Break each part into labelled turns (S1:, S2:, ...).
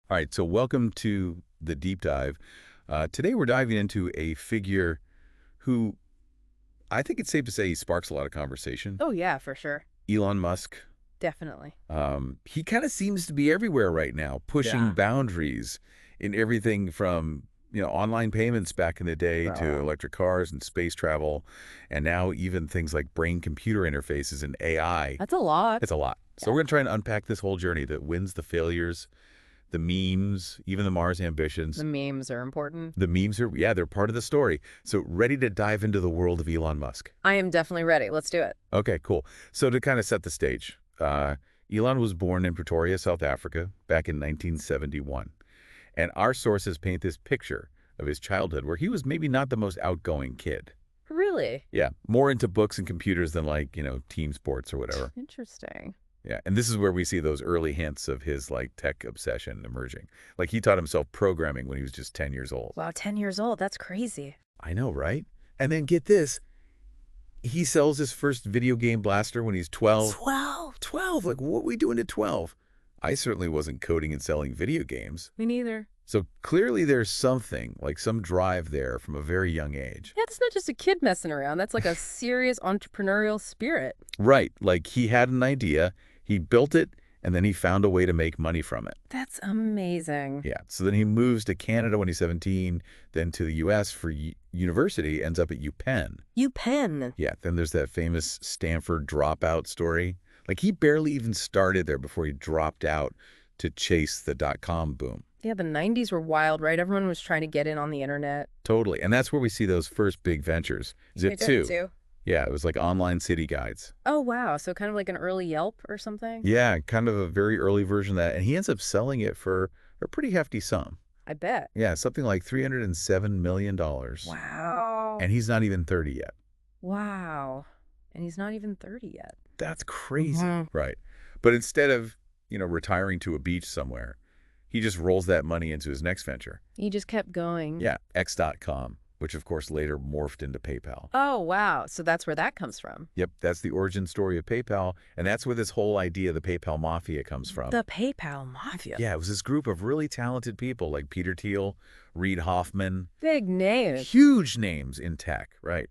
S1: All right, so welcome to the deep dive. Today we're diving into a figure who I think it's safe to say he sparks a lot of conversation.
S2: Oh, yeah, for sure.
S1: Elon Musk.
S2: Definitely.
S1: He kind of seems to be everywhere right now, pushing
S2: Yeah.
S1: boundaries in everything from online payments back in the day to
S2: Oh,
S1: electric cars and space travel, and now even things like brain-computer interfaces and AI.
S2: that's a lot.
S1: It's a lot. So
S2: Yeah.
S1: we're going to try and unpack this whole journey, the wins, the failures, the memes, even the Mars
S2: The
S1: ambitions.
S2: memes are important.
S1: The memes are, yeah, they're part of the story. So ready to dive into the world of Elon Musk.
S2: I am definitely ready. Let's do it.
S1: Okay, cool. So to kind of set the stage, Elon was born in Pretoria, South Africa, back in 1971. And our sources paint this picture of his childhood where he was maybe not the most outgoing kid.
S2: Really?
S1: Yeah, more into books and computers than like, team sports or whatever.
S2: Interesting.
S1: Yeah, and this is where we see those early hints of his like tech obsession emerging. Like he taught himself programming when he was just 10 years old.
S2: Wow, 10 years old. That's crazy.
S1: I know, right? And then get this, he sells his first video game blaster when he's 12.
S2: 12.
S1: 12? Like, what were we doing at 12? I certainly wasn't coding and selling video games.
S2: Me neither.
S1: So clearly there's something, like some drive there from a very young age.
S2: Yeah, that's not just a kid messing around. That's like a serious entrepreneurial spirit.
S1: Right. Like he had an idea, he built it, and then he found a way to make money from it.
S2: That's amazing.
S1: Yeah. So then he moves to Canada when he's 17, then to the U.S. for university, ends up at UPenn.
S2: UPenn.
S1: Yeah. Then there's that famous Stanford dropout story. Like he barely even started there before he dropped out to chase the dot-com boom.
S2: Yeah, the 90s were wild, right? Everyone was trying to get in on the internet.
S1: Totally. And that's where we see those first big ventures. Zip2.
S2: Too.
S1: Yeah, it was like online city guides.
S2: Oh, wow. So kind of like an early Yelp or something?
S1: Yeah, kind of a very early version of that. And he ends up selling it for a pretty hefty sum.
S2: I bet.
S1: Yeah, something like $307 million.
S2: Wow.
S1: And he's not even 30 yet.
S2: Wow. And he's not even 30 yet.
S1: That's crazy.
S2: Mhm.
S1: Right. But instead of, retiring to a beach somewhere, he just rolls that money into his next venture.
S2: He just kept going.
S1: Yeah, X.com, which of course later morphed into PayPal.
S2: Oh, wow. So that's where that comes from.
S1: Yep, that's the origin story of PayPal, and that's where this whole idea of the PayPal Mafia comes from.
S2: The PayPal Mafia.
S1: Yeah, it was this group of really talented people like Peter Thiel, Reid Hoffman,
S2: Big names.
S1: huge names in tech, right?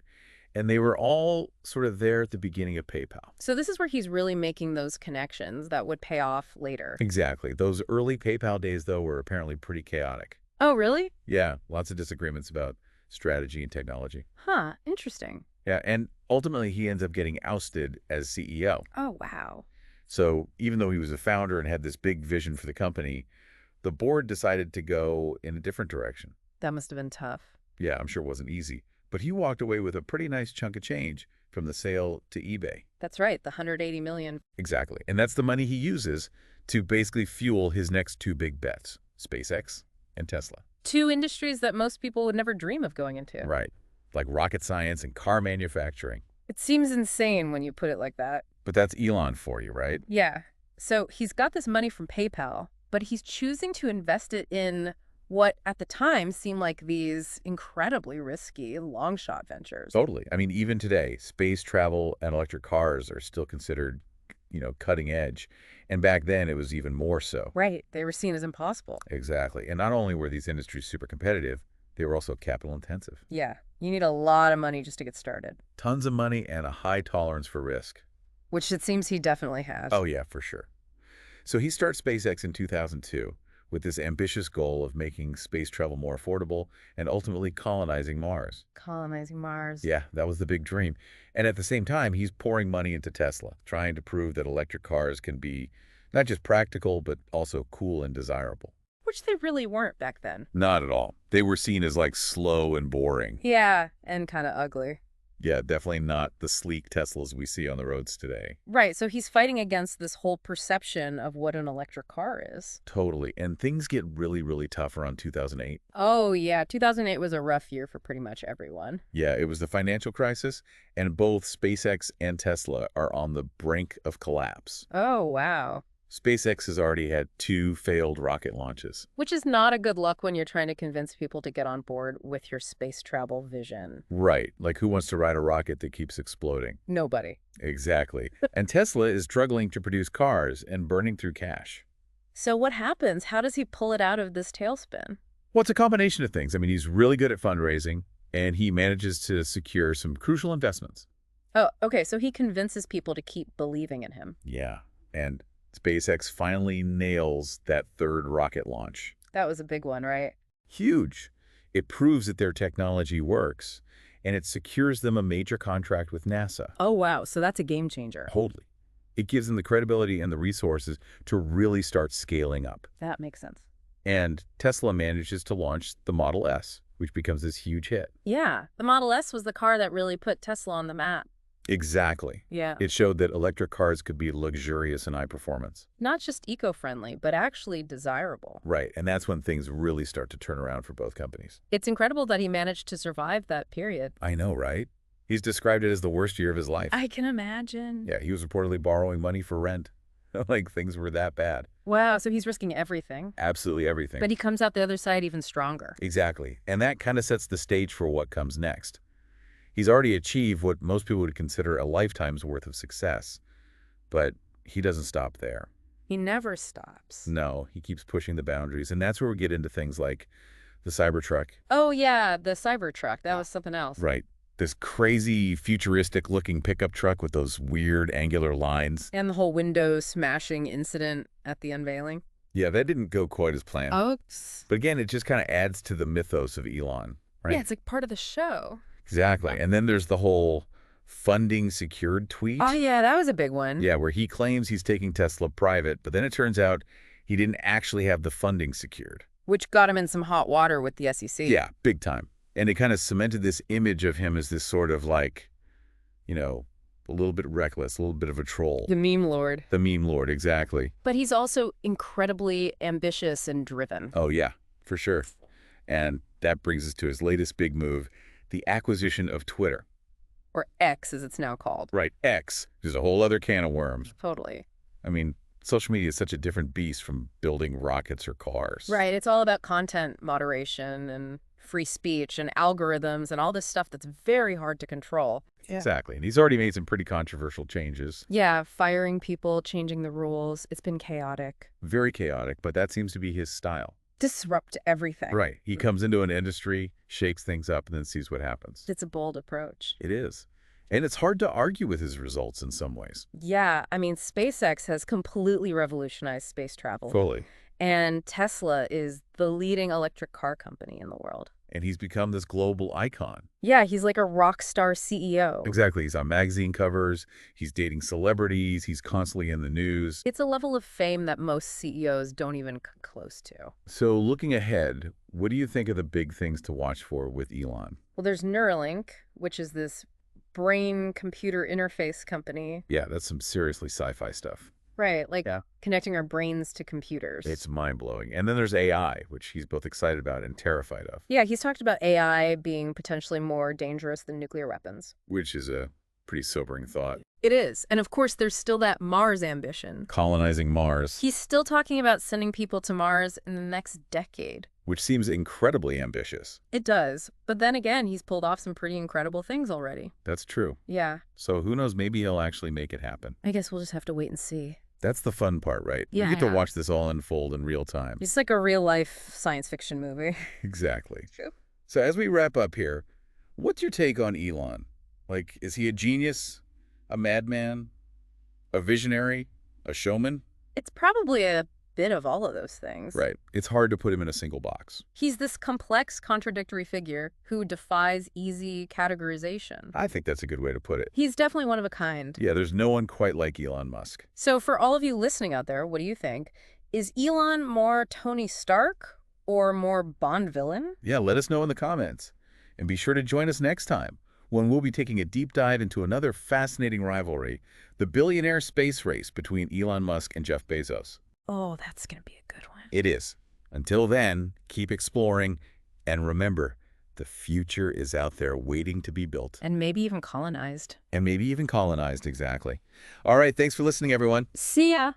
S1: And they were all sort of there at the beginning of PayPal.
S2: So this is where he's really making those connections that would pay off later.
S1: Exactly. Those early PayPal days, though, were apparently pretty chaotic.
S2: Oh, really?
S1: Yeah, lots of disagreements about strategy and technology.
S2: Huh. Interesting.
S1: Yeah, and ultimately he ends up getting ousted as CEO.
S2: Oh, wow.
S1: So even though he was a founder and had this big vision for the company, the board decided to go in a different direction.
S2: That must have been tough.
S1: Yeah, I'm sure it wasn't easy. But he walked away with a pretty nice chunk of change from the sale to eBay.
S2: That's right. The 180 million.
S1: Exactly. And that's the money he uses to basically fuel his next two big bets, SpaceX and Tesla.
S2: Two industries that most people would never dream of going into.
S1: Right. Like rocket science and car manufacturing.
S2: It seems insane when you put it like that.
S1: But that's Elon for you, right?
S2: Yeah. So he's got this money from PayPal, but he's choosing to invest it in what at the time seemed like these incredibly risky long shot ventures.
S1: Totally. I mean, even today, space travel and electric cars are still considered, cutting edge. And back then, it was even more so.
S2: Right. They were seen as impossible.
S1: Exactly. And not only were these industries super competitive, they were also capital intensive.
S2: Yeah. You need a lot of money just to get started,
S1: Tons of money and a high tolerance for risk.
S2: which it seems he definitely has.
S1: Oh, yeah, for sure. So he starts SpaceX in 2002 with this ambitious goal of making space travel more affordable and ultimately colonizing Mars.
S2: Colonizing Mars.
S1: Yeah, that was the big dream. And at the same time, he's pouring money into Tesla, trying to prove that electric cars can be not just practical, but also cool and desirable.
S2: Which they really weren't back then.
S1: Not at all. They were seen as like slow and boring.
S2: Yeah. And kind of ugly.
S1: Yeah, definitely not the sleek Teslas we see on the roads today.
S2: Right. So he's fighting against this whole perception of what an electric car is.
S1: Totally. And things get really, really tough around 2008.
S2: Oh, yeah. 2008 was a rough year for pretty much everyone.
S1: Yeah, it was the financial crisis, and both SpaceX and Tesla are on the brink of collapse.
S2: Oh, wow.
S1: SpaceX has already had 2 failed rocket launches.
S2: Which is not a good luck when you're trying to convince people to get on board with your space travel vision.
S1: Right, like who wants to ride a rocket that keeps exploding?
S2: Nobody.
S1: Exactly. And Tesla is struggling to produce cars and burning through cash.
S2: So what happens? How does he pull it out of this tailspin?
S1: Well, it's a combination of things. I mean, he's really good at fundraising, and he manages to secure some crucial investments.
S2: Oh, okay, so he convinces people to keep believing in him.
S1: Yeah, and SpaceX finally nails that third rocket launch.
S2: That was a big one, right?
S1: Huge. It proves that their technology works, and it secures them a major contract with NASA.
S2: Oh, wow, so that's a game changer.
S1: Totally. It gives them the credibility and the resources to really start scaling up.
S2: That makes sense.
S1: And Tesla manages to launch the Model S, which becomes this huge hit.
S2: Yeah, the Model S was the car that really put Tesla on the map.
S1: Exactly.
S2: Yeah.
S1: It showed that electric cars could be luxurious and high performance.
S2: Not just eco-friendly, but actually desirable.
S1: Right, and that's when things really start to turn around for both companies.
S2: It's incredible that he managed to survive that period.
S1: I know, right? He's described it as the worst year of his life.
S2: I can imagine.
S1: Yeah, he was reportedly borrowing money for rent. Like, things were that bad.
S2: Wow, so he's risking everything.
S1: Absolutely everything.
S2: But he comes out the other side even stronger.
S1: Exactly. And that kind of sets the stage for what comes next. He's already achieved what most people would consider a lifetime's worth of success. But he doesn't stop there.
S2: He never stops.
S1: No, he keeps pushing the boundaries. And that's where we get into things like the Cybertruck.
S2: Oh, yeah, the Cybertruck. That was something else.
S1: Right. This crazy futuristic-looking pickup truck with those weird angular lines.
S2: And the whole window smashing incident at the unveiling.
S1: Yeah, that didn't go quite as planned.
S2: Oops.
S1: But again, it just kind of adds to the mythos of Elon, right?
S2: Yeah, it's like part of the show.
S1: Exactly. And then there's the whole funding secured tweet.
S2: Oh, yeah, that was a big one.
S1: Yeah, where he claims he's taking Tesla private, but then it turns out he didn't actually have the funding secured.
S2: Which got him in some hot water with the SEC.
S1: Yeah, big time. And it kind of cemented this image of him as this sort of like, a little bit reckless, a little bit of a troll.
S2: The meme lord.
S1: The meme lord, exactly.
S2: But he's also incredibly ambitious and driven.
S1: Oh, yeah, for sure. And that brings us to his latest big move, the acquisition of Twitter.
S2: Or X, as it's now called.
S1: Right, X. There's a whole other can of worms.
S2: Totally.
S1: I mean, social media is such a different beast from building rockets or cars.
S2: Right, it's all about content moderation and free speech and algorithms and all this stuff that's very hard to control. Yeah.
S1: Exactly. And he's already made some pretty controversial changes.
S2: Yeah, firing people, changing the rules. It's been chaotic.
S1: Very chaotic, but that seems to be his style.
S2: Disrupt everything.
S1: Right. He comes into an industry, shakes things up, and then sees what happens.
S2: It's a bold approach.
S1: It is. And it's hard to argue with his results in some ways.
S2: Yeah, I mean, SpaceX has completely revolutionized space travel.
S1: Fully.
S2: And Tesla is the leading electric car company in the world.
S1: And he's become this global icon.
S2: Yeah, he's like a rock star CEO.
S1: Exactly. He's on magazine covers. He's dating celebrities. He's constantly in the news.
S2: It's a level of fame that most CEOs don't even come close to.
S1: So looking ahead, what do you think are the big things to watch for with Elon?
S2: Well, there's Neuralink, which is this brain-computer interface company.
S1: Yeah, that's some seriously sci-fi stuff.
S2: Right, like
S1: Yeah.
S2: connecting our brains to computers.
S1: It's mind-blowing. And then there's AI, which he's both excited about and terrified of,
S2: Yeah, he's talked about AI being potentially more dangerous than nuclear weapons.
S1: which is a pretty sobering thought.
S2: It is. And of course, there's still that Mars ambition.
S1: Colonizing Mars,
S2: He's still talking about sending people to Mars in the next decade.
S1: which seems incredibly ambitious.
S2: It does. But then again, he's pulled off some pretty incredible things already.
S1: That's true.
S2: Yeah.
S1: So who knows, maybe he'll actually make it happen.
S2: I guess we'll just have to wait and see.
S1: That's the fun part, right?
S2: Yeah.
S1: We get to watch this all unfold in real time.
S2: It's like a real-life science fiction movie.
S1: Exactly.
S2: True.
S1: So as we wrap up here, what's your take on Elon? Like, is he a genius, a madman, a visionary, a showman?
S2: It's probably a bit of all of those things.
S1: Right. It's hard to put him in a single box.
S2: He's this complex, contradictory figure who defies easy categorization.
S1: I think that's a good way to put it.
S2: He's definitely one of a kind.
S1: Yeah, there's no one quite like Elon Musk.
S2: So for all of you listening out there, what do you think? Is Elon more Tony Stark or more Bond villain?
S1: Yeah, let us know in the comments. And be sure to join us next time when we'll be taking a deep dive into another fascinating rivalry, the billionaire space race between Elon Musk and Jeff Bezos.
S2: Oh, that's going to be a good one.
S1: It is. Until then, keep exploring, and remember, the future is out there waiting to be built.
S2: And maybe even colonized.
S1: And maybe even colonized, exactly. All right, thanks for listening, everyone.
S2: See ya!